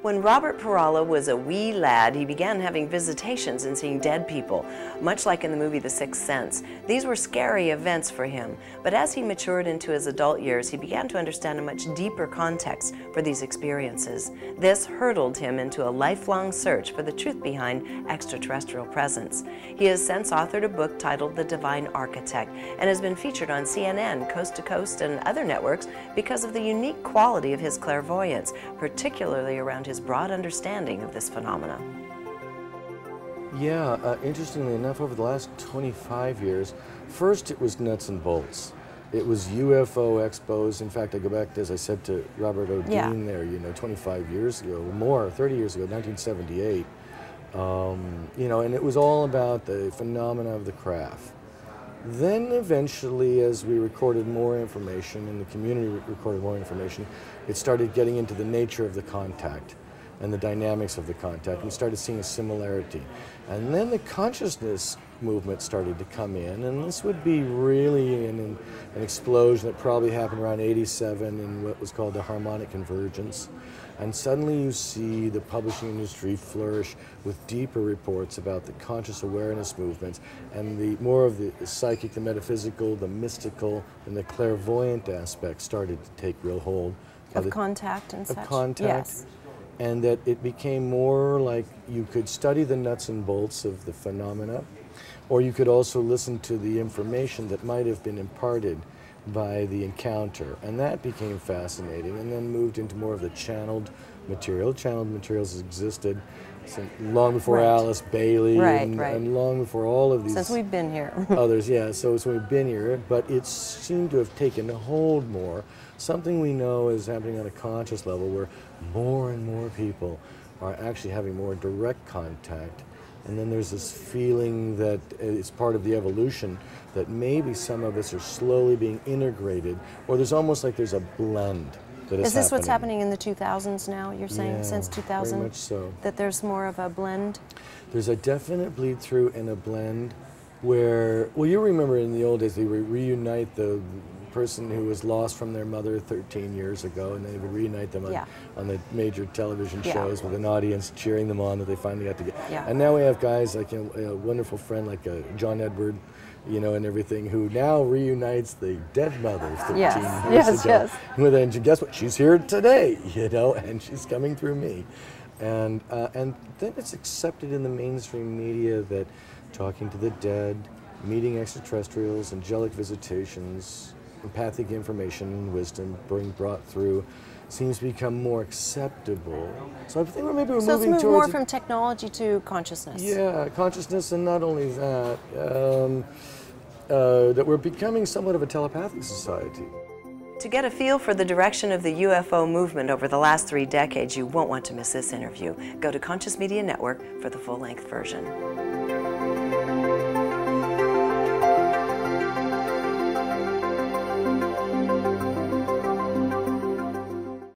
When Robert Perala was a wee lad, he began having visitations and seeing dead people, much like in the movie The Sixth Sense. These were scary events for him, but as he matured into his adult years, he began to understand a much deeper context for these experiences. This hurtled him into a lifelong search for the truth behind extraterrestrial presence. He has since authored a book titled The Divine Architect and has been featured on CNN, Coast to Coast, and other networks because of the unique quality of his clairvoyance, particularly around his broad understanding of this phenomena. Yeah, interestingly enough, over the last 25 years, first it was nuts and bolts. It was UFO expos. In fact, I go back, as I said, to Robert O'Dean there, 25 years ago, more, 30 years ago, 1978. And it was all about the phenomena of the craft. Then eventually, as we recorded more information and the community recorded more information, it started getting into the nature of the contact and the dynamics of the contact. We started seeing a similarity. And then the consciousness movement started to come in, and this would be really an explosion that probably happened around '87 in what was called the harmonic convergence. And suddenly you see the publishing industry flourish with deeper reports about the conscious awareness movements and the more of the psychic, the metaphysical, the mystical, and the clairvoyant aspects started to take real hold. Of contact and such? Of contact. Yes. And that it became more like you could study the nuts and bolts of the phenomena, or you could also listen to the information that might have been imparted by the encounter. And that became fascinating, and then moved into more of the channeled material. Channeled materials existed long before Alice Bailey and long before all of these. Since we've been here. Others, yeah, so we've been here, but it seemed to have taken hold more. Something we know is happening on a conscious level where more and more people are actually having more direct contact. And then there's this feeling that it's part of the evolution that maybe some of us are slowly being integrated, or there's almost like there's a blend that is this what's happening in the 2000s now, you're saying, yeah, since 2000? Very much so. That there's more of a blend? There's a definite bleed through and a blend where, well, you remember in the old days they would reunite the person who was lost from their mother 13 years ago, and they would reunite them on the major television shows with an audience cheering them on that they finally got together. And now we have guys like a wonderful friend like John Edward, and everything, who now reunites the dead mother 13 years ago. And guess what? She's here today, and she's coming through me. And then it's accepted in the mainstream media that talking to the dead, meeting extraterrestrials, angelic visitations, empathic information and wisdom being brought through seems to become more acceptable. So I think maybe we're moving towards more from technology to consciousness. Yeah, consciousness, and not only that, that we're becoming somewhat of a telepathic society. To get a feel for the direction of the UFO movement over the last 3 decades, you won't want to miss this interview. Go to Conscious Media Network for the full-length version.